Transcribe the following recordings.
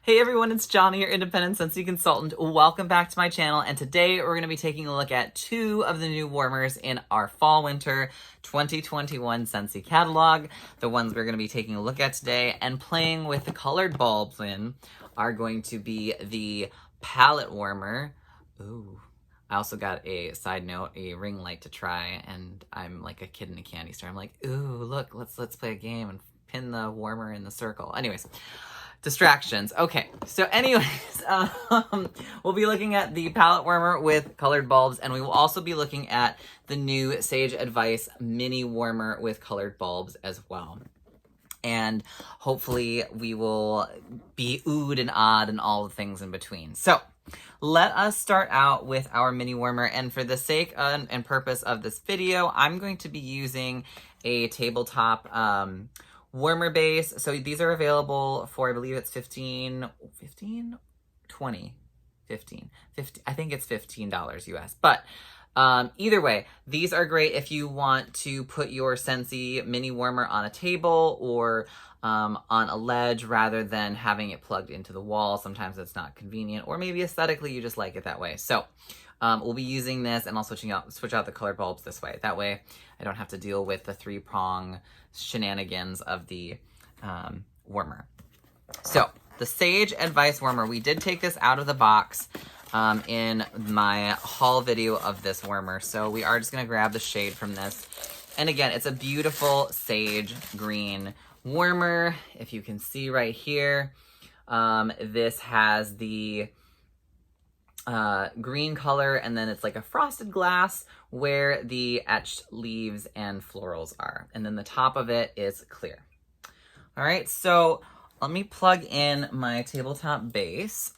Hey everyone, it's Johnny, your independent Scentsy consultant. Welcome back to my channel, and today we're going to be taking a look at two of the new warmers in our Fall/Winter 2021 Scentsy catalog. The ones we're going to be taking a look at today and playing with the colored bulbs in are going to be the palette warmer. Ooh. I also got a side note, a ring light to try, and I'm like a kid in a candy store. I'm like, ooh, look, let's play a game and pin the warmer in the circle. Anyways. Distractions. Okay, so anyways, we'll be looking at the palette warmer with colored bulbs, and we will also be looking at the new Sage Advice mini warmer with colored bulbs as well. And hopefully we will be oohed and awed and all the things in between. So let us start out with our mini warmer, and for the sake and purpose of this video, I'm going to be using a tabletop warmer base. So these are available for, I believe it's 15, I think it's $15 US. But either way, these are great if you want to put your Scentsy mini warmer on a table or on a ledge rather than having it plugged into the wall. Sometimes it's not convenient, or maybe aesthetically you just like it that way. So we'll be using this, and I'll switch out the colored bulbs this way. That way I don't have to deal with the three-prong shenanigans of the warmer. So the Sage Advice warmer, we did take this out of the box in my haul video of this warmer. So we are just gonna grab the shade from this. And again, it's a beautiful sage green warmer. If you can see right here, this has the green color, and then it's like a frosted glass where the etched leaves and florals are. And then the top of it is clear. All right, so let me plug in my tabletop base.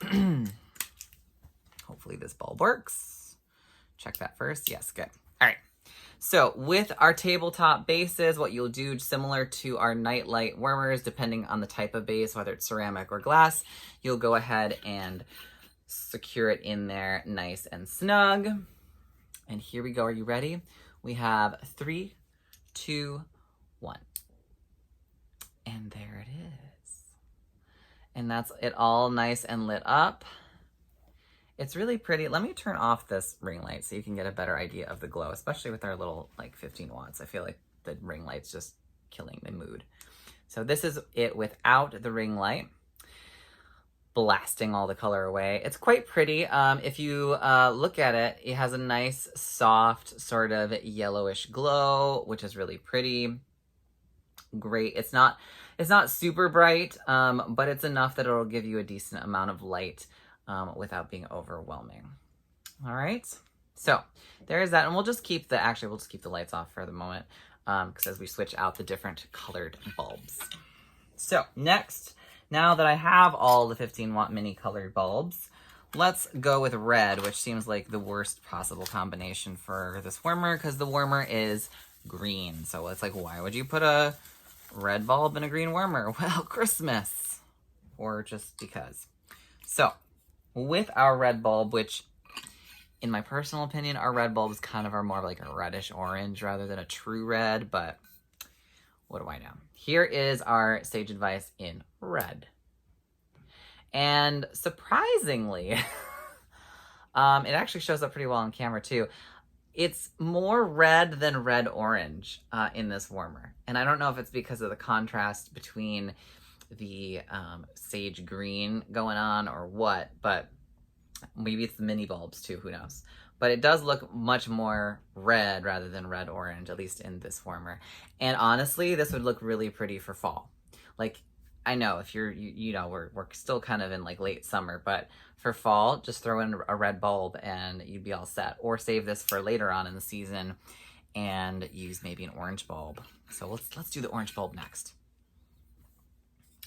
Hopefully this bulb works. Check that first. Yes, good. All right. So with our tabletop bases, what you'll do, similar to our nightlight warmers, depending on the type of base, whether it's ceramic or glass, you'll go ahead and secure it in there nice and snug. And here we go. Are you ready? We have 3, 2, 1. And there it is. And that's it, all nice and lit up. It's really pretty. Let me turn off this ring light so you can get a better idea of the glow, especially with our little like 15 watts. I feel like the ring light's just killing the mood. So this is it without the ring light, blasting all the color away. It's quite pretty. If you look at it, it has a nice soft sort of yellowish glow, which is really pretty. Great. It's not super bright, but it's enough that it'll give you a decent amount of light without being overwhelming. All right, so there's that, and we'll just keep the lights off for the moment, because as we switch out the different colored bulbs. So next, now that I have all the 15-watt mini colored bulbs, let's go with red, which seems like the worst possible combination for this warmer, because the warmer is green. So it's like, why would you put a red bulb in a green warmer? Well, Christmas, or just because. So with our red bulb, which in my personal opinion, our red bulbs kind of are more like a reddish orange rather than a true red, but what do I know? Here is our Sage Advice in red. And surprisingly, it actually shows up pretty well on camera too. It's more red than red-orange in this warmer. And I don't know if it's because of the contrast between the sage green going on or what, but maybe it's the mini bulbs too, who knows. But it does look much more red rather than red-orange, at least in this warmer. And honestly, this would look really pretty for fall. Like, I know if you're, you know, we're still kind of in like late summer, but for fall, just throw in a red bulb and you'd be all set. Or save this for later on in the season and use maybe an orange bulb. So let's do the orange bulb next.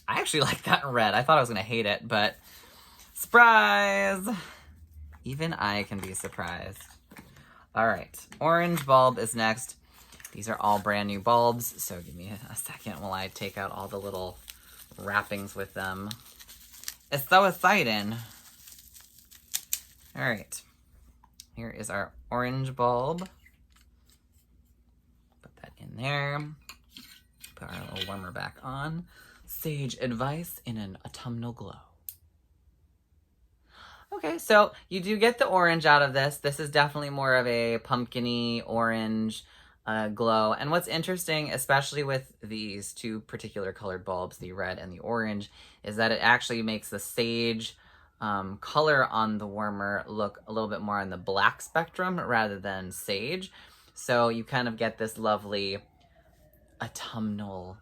I actually like that in red. I thought I was gonna hate it, but surprise! Even I can be surprised. All right, orange bulb is next. These are all brand new bulbs, so give me a second while I take out all the little wrappings with them. It's so exciting. All right, here is our orange bulb. Put that in there. Put our little warmer back on. Sage Advice in an autumnal glow. Okay, so you do get the orange out of this. This is definitely more of a pumpkin-y orange glow. And what's interesting, especially with these two particular colored bulbs, the red and the orange, is that it actually makes the sage color on the warmer look a little bit more on the black spectrum rather than sage. So you kind of get this lovely autumnal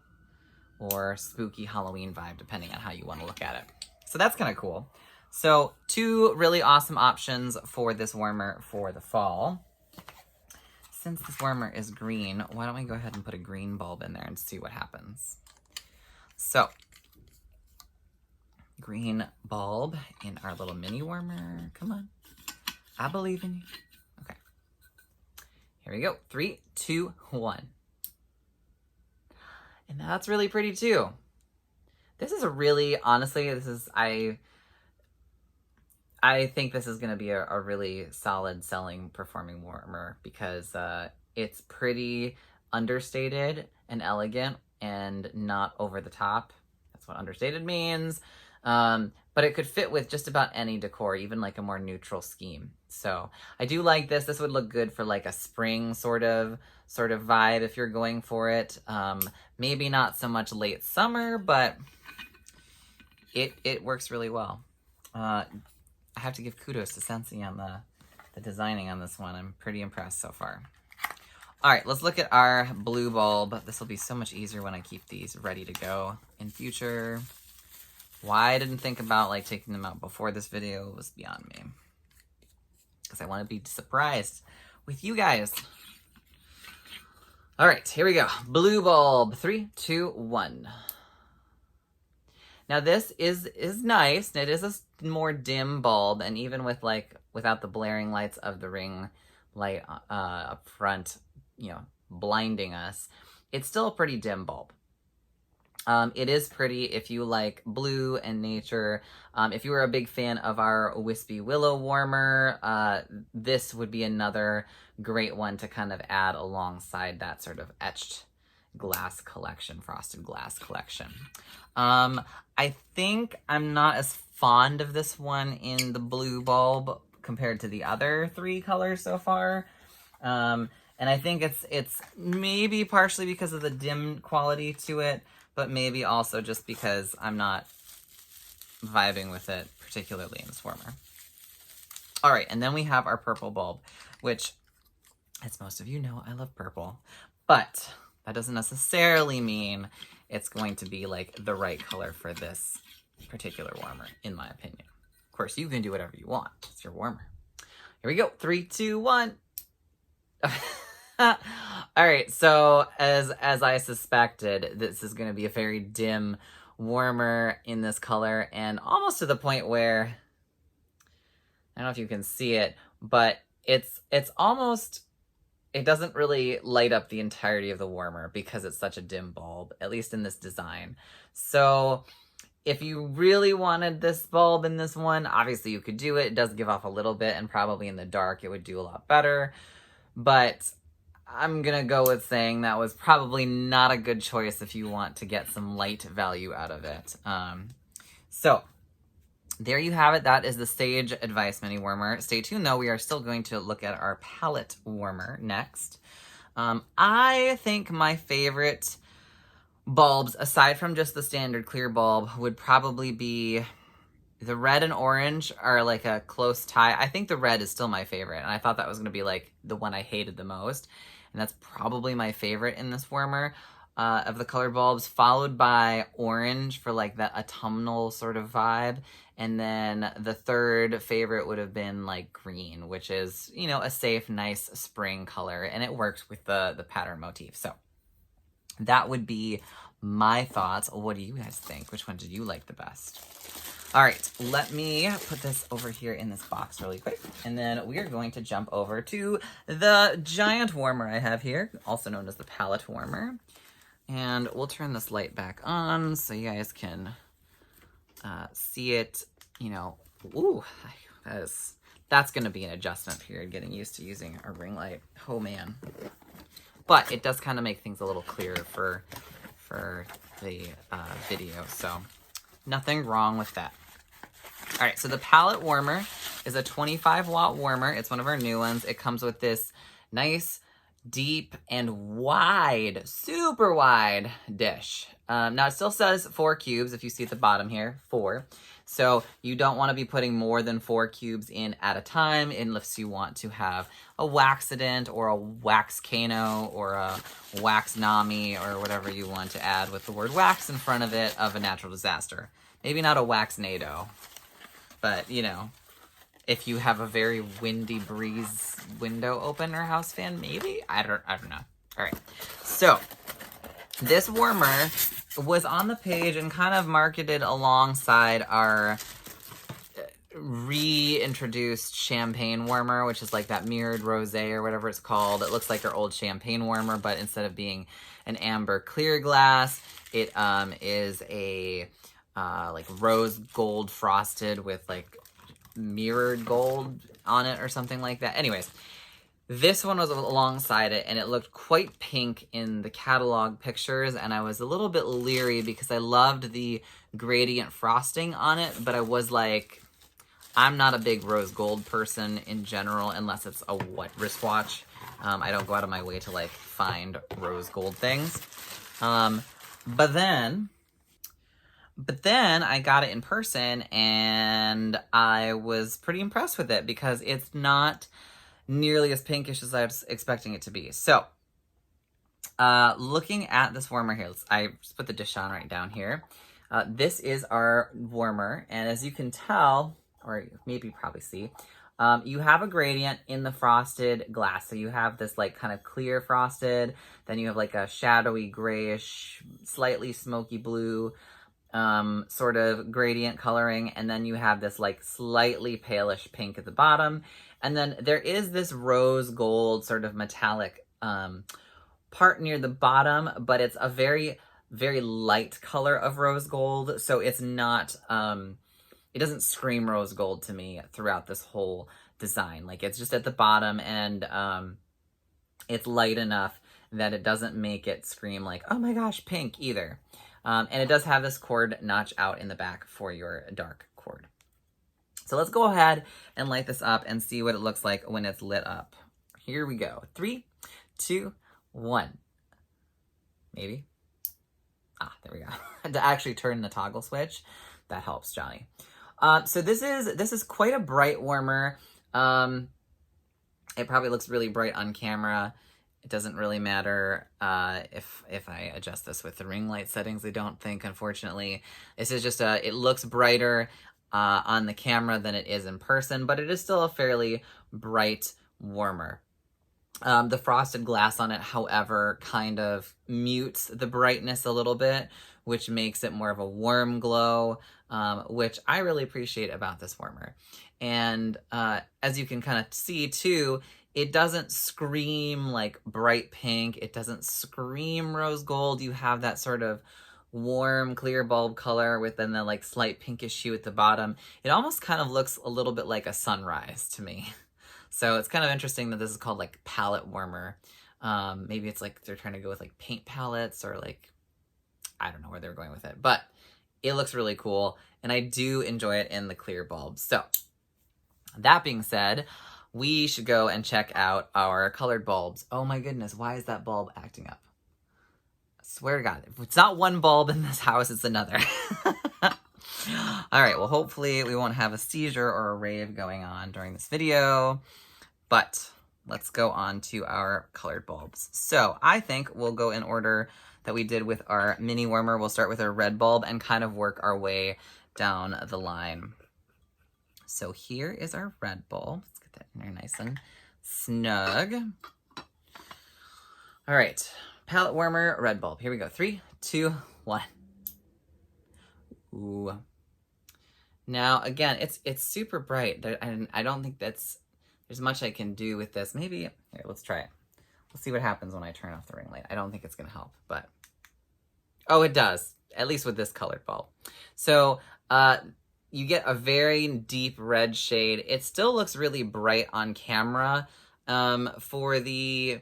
or spooky Halloween vibe, depending on how you want to look at it. So that's kind of cool. So 2 really awesome options for this warmer for the fall. Since this warmer is green, why don't we go ahead and put a green bulb in there and see what happens. So, green bulb in our little mini warmer. Come on. I believe in you. Okay. Here we go. 3, 2, 1. And that's really pretty too. This is a really, honestly, I think this is going to be a really solid selling performing warmer because it's pretty understated and elegant and not over the top. That's what understated means. But it could fit with just about any decor, even like a more neutral scheme. So I do like this. This would look good for like a spring sort of vibe if you're going for it. Maybe not so much late summer, but it works really well. I have to give kudos to Scentsy on the designing on this one. I'm pretty impressed so far. All right, let's look at our blue bulb. This will be so much easier when I keep these ready to go in future. Why I didn't think about like taking them out before this video was beyond me. Because I want to be surprised with you guys. All right, here we go. Blue bulb, 3, 2, 1. Now this is nice. It is a more dim bulb, and even with without the blaring lights of the ring light up front, blinding us, it's still a pretty dim bulb. It is pretty if you like blue and nature. If you were a big fan of our Wispy Willow warmer, this would be another great one to kind of add alongside that sort of etched glass collection, frosted glass collection. I think I'm not as fond of this one in the blue bulb compared to the other 3 colors so far. And I think it's maybe partially because of the dim quality to it, but maybe also just because I'm not vibing with it particularly in this warmer. All right, and then we have our purple bulb, which, as most of you know, I love purple, but that doesn't necessarily mean it's going to be like the right color for this particular warmer, in my opinion. Of course, you can do whatever you want. It's your warmer. Here we go. 3, 2, 1. All right, so as I suspected, this is going to be a very dim warmer in this color, and almost to the point where, I don't know if you can see it, but it's almost, it doesn't really light up the entirety of the warmer because it's such a dim bulb, at least in this design. So if you really wanted this bulb in this one, obviously you could do it. It does give off a little bit, and probably in the dark it would do a lot better. But I'm gonna go with saying that was probably not a good choice if you want to get some light value out of it. So there you have it. That is the Sage Advice Mini Warmer. Stay tuned though, we are still going to look at our palette warmer next. I think my favorite bulbs, aside from just the standard clear bulb, would probably be the red and orange are like a close tie. I think the red is still my favorite, and I thought that was going to be like the one I hated the most, and that's probably my favorite in this warmer of the colored bulbs, followed by orange for like that autumnal sort of vibe, and then the third favorite would have been like green, which is, you know, a safe, nice spring color, and it works with the pattern motif. So that would be my thoughts. What do you guys think? Which one did you like the best? All right, let me put this over here in this box really quick, and then we are going to jump over to the giant warmer I have here, also known as the palette warmer. And we'll turn this light back on so you guys can see it, you know. Ooh, that's gonna be an adjustment period, getting used to using a ring light. Oh man. But it does kind of make things a little clearer for the video, so nothing wrong with that. All right, so the palette warmer is a 25 watt warmer. It's one of our new ones. It comes with this nice, deep, and wide, super wide dish. Now it still says 4 cubes if you see at the bottom here, 4. So you don't want to be putting more than 4 cubes in at a time unless you want to have a waxident or a wax cano or a wax nami or whatever you want to add with the word wax in front of it of a natural disaster. Maybe not a wax nado, but you know, if you have a very windy breeze window open or house fan, maybe? I don't know. All right. So this warmer was on the page and kind of marketed alongside our reintroduced champagne warmer, which is like that mirrored rosé or whatever it's called. It looks like our old champagne warmer, but instead of being an amber clear glass, it is a like rose gold frosted with like mirrored gold on it or something like that. Anyways, this one was alongside it and it looked quite pink in the catalog pictures, and I was a little bit leery because I loved the gradient frosting on it, but I was like, I'm not a big rose gold person in general unless it's a wristwatch. I don't go out of my way to like find rose gold things. But then I got it in person and I was pretty impressed with it because it's not nearly as pinkish as I was expecting it to be. So, looking at this warmer here, I just put the dish on right down here. This is our warmer, and as you can tell, or maybe you probably see, you have a gradient in the frosted glass. So you have this like kind of clear frosted, then you have like a shadowy grayish, slightly smoky blue, sort of gradient coloring, and then you have this like slightly palish pink at the bottom, and then there is this rose gold sort of metallic part near the bottom, but it's a very, very light color of rose gold, so it's not it doesn't scream rose gold to me throughout this whole design. Like, it's just at the bottom, and it's light enough that it doesn't make it scream like, oh my gosh, pink either. And it does have this cord notch out in the back for your dark cord. So let's go ahead and light this up and see what it looks like when it's lit up. Here we go. 3, 2, 1. Maybe. Ah, there we go. To actually turn the toggle switch, that helps, Johnny. So this is quite a bright warmer. It probably looks really bright on camera. It doesn't really matter if I adjust this with the ring light settings, I don't think, unfortunately. This is just it looks brighter on the camera than it is in person, but it is still a fairly bright warmer. The frosted glass on it, however, kind of mutes the brightness a little bit, which makes it more of a warm glow, which I really appreciate about this warmer. And as you can kind of see too, it doesn't scream like bright pink. It doesn't scream rose gold. You have that sort of warm, clear bulb color with then the like slight pinkish hue at the bottom. It almost kind of looks a little bit like a sunrise to me. So it's kind of interesting that this is called like palette warmer. Maybe it's like they're trying to go with like paint palettes or like, I don't know where they're going with it, but it looks really cool. And I do enjoy it in the clear bulb. So that being said, we should go and check out our colored bulbs. Oh my goodness, why is that bulb acting up? I swear to God, if it's not one bulb in this house, it's another. All right, well, hopefully we won't have a seizure or a rave going on during this video, but let's go on to our colored bulbs. So I think we'll go in order that we did with our mini warmer. We'll start with our red bulb and kind of work our way down the line. So here is our red bulb. Let's get that in there nice and snug. All right, palette warmer, red bulb. Here we go. 3, 2, 1. Ooh. Now, again, it's super bright. And I don't think there's much I can do with this. Maybe, here, let's try it. We'll see what happens when I turn off the ring light. I don't think it's gonna help, but, oh, it does, at least with this colored bulb. So, you get a very deep red shade. It still looks really bright on camera. For the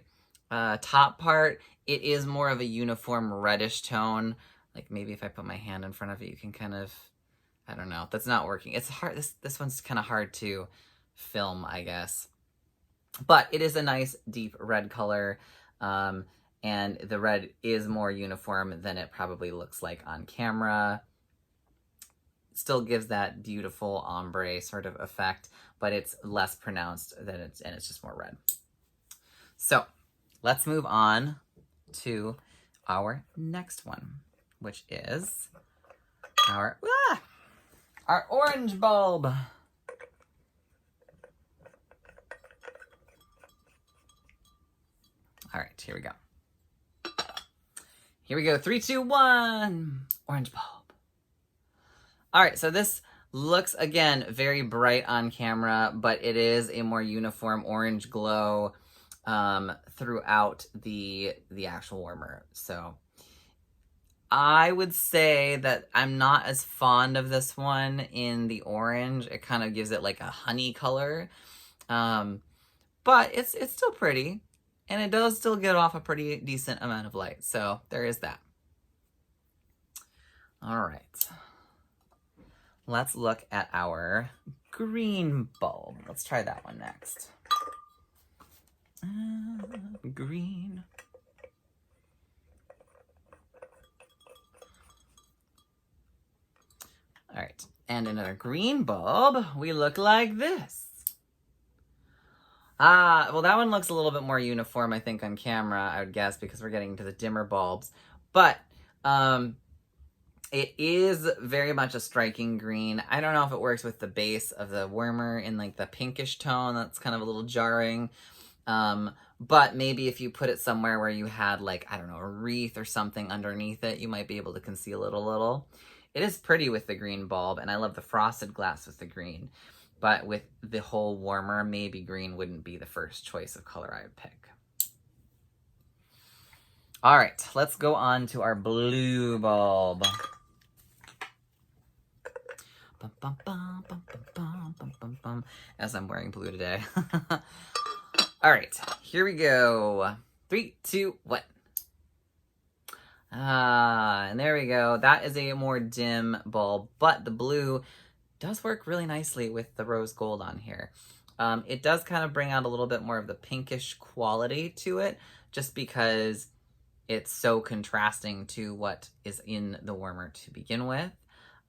top part, it is more of a uniform reddish tone. Like maybe if I put my hand in front of it, you can kind of, I don't know, that's not working. It's hard, this one's kind of hard to film, I guess. But it is a nice deep red color, and the red is more uniform than it probably looks like on camera. Still gives that beautiful ombre sort of effect, but it's less pronounced and it's just more red. So let's move on to our next one, which is our orange bulb. All right, here we go. Here we go. 3, 2, 1. Orange bulb. All right, so this looks, again, very bright on camera, but it is a more uniform orange glow throughout the actual warmer. So I would say that I'm not as fond of this one in the orange. It kind of gives it like a honey color, but it's still pretty, and it does still get off a pretty decent amount of light. So there is that. All right. Let's look at our green bulb. Let's try that one next. Green. All right, and another green bulb. We look like this. Well, that one looks a little bit more uniform, I think, on camera, I would guess, because we're getting to the dimmer bulbs. But it is very much a striking green. I don't know if it works with the base of the warmer in like the pinkish tone. That's kind of a little jarring. But maybe if you put it somewhere where you had like, I don't know, a wreath or something underneath it, you might be able to conceal it a little. It is pretty with the green bulb, and I love the frosted glass with the green. But with the whole warmer, maybe green wouldn't be the first choice of color I would pick. All right, let's go on to our blue bulb. Bum, bum, bum, bum, bum, bum, bum, bum, as I'm wearing blue today. All right, here we go. 3, 2, 1. And there we go. That is a more dim bulb, but the blue does work really nicely with the rose gold on here. It does kind of bring out a little bit more of the pinkish quality to it, just because it's so contrasting to what is in the warmer to begin with.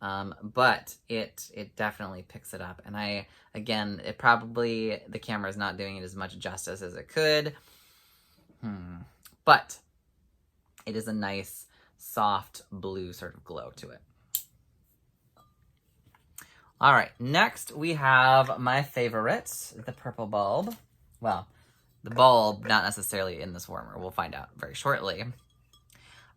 But it definitely picks it up. And again, the camera is not doing it as much justice as it could. But it is a nice, soft blue sort of glow to it. All right, next we have my favorite, the purple bulb. Well, the bulb, not necessarily in this warmer. We'll find out very shortly.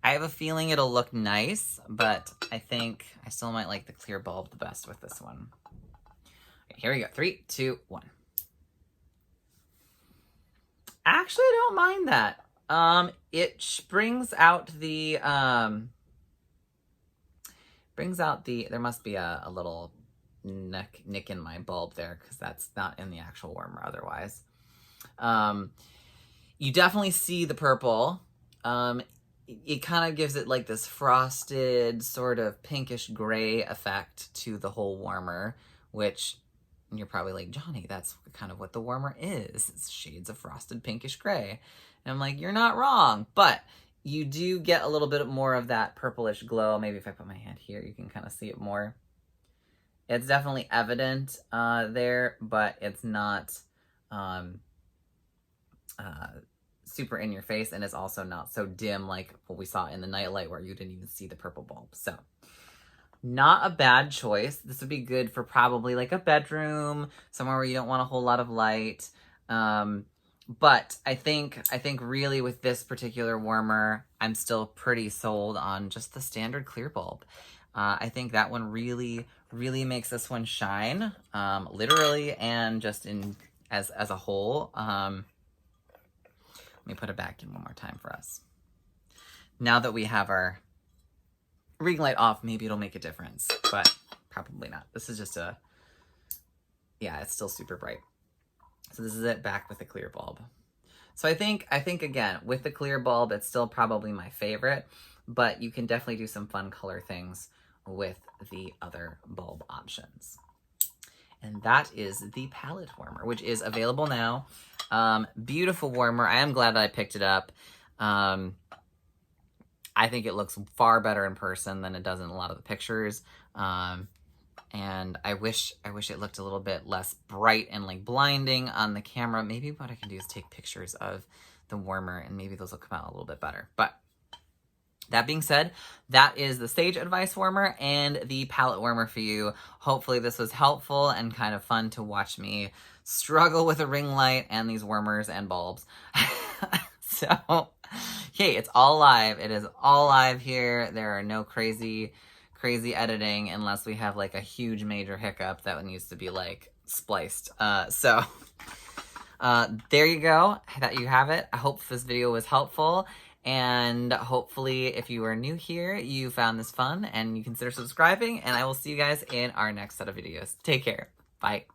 I have a feeling it'll look nice, but I think I still might like the clear bulb the best with this one. Okay, here we go. 3, 2, 1. Actually, I don't mind that. It brings out the, there must be a little nick in my bulb there, because that's not in the actual warmer otherwise. You definitely see the purple. It kind of gives it like this frosted sort of pinkish gray effect to the whole warmer, which you're probably like, Johnny, that's kind of what the warmer is. It's shades of frosted pinkish gray. And I'm like, you're not wrong, but you do get a little bit more of that purplish glow. Maybe if I put my hand here, you can kind of see it more. It's definitely evident there, but it's not super in your face, and it's also not so dim like what we saw in the nightlight where you didn't even see the purple bulb. So not a bad choice. This would be good for probably like a bedroom, somewhere where you don't want a whole lot of light. But I think really with this particular warmer, I'm still pretty sold on just the standard clear bulb. I think that one really makes this one shine, literally and just as a whole. Let me put it back in one more time for us. Now that we have our ring light off, maybe it'll make a difference, but probably not. This is just yeah, it's still super bright. So this is it back with the clear bulb. So I think again, with the clear bulb, it's still probably my favorite, but you can definitely do some fun color things with the other bulb options. And that is the palette warmer, which is available now. Beautiful warmer. I am glad that I picked it up. I think it looks far better in person than it does in a lot of the pictures. And I wish it looked a little bit less bright and like blinding on the camera. Maybe what I can do is take pictures of the warmer and maybe those will come out a little bit better. But that being said, that is the Sage Advice Warmer and the palette warmer for you. Hopefully this was helpful and kind of fun to watch me struggle with a ring light and these warmers and bulbs. So, hey, it's all live. It is all live here. There are no crazy editing unless we have like a huge major hiccup that needs to be like spliced. So there you go. That you have it. I hope this video was helpful. And hopefully, if you are new here, you found this fun and you consider subscribing. And I will see you guys in our next set of videos. Take care. Bye.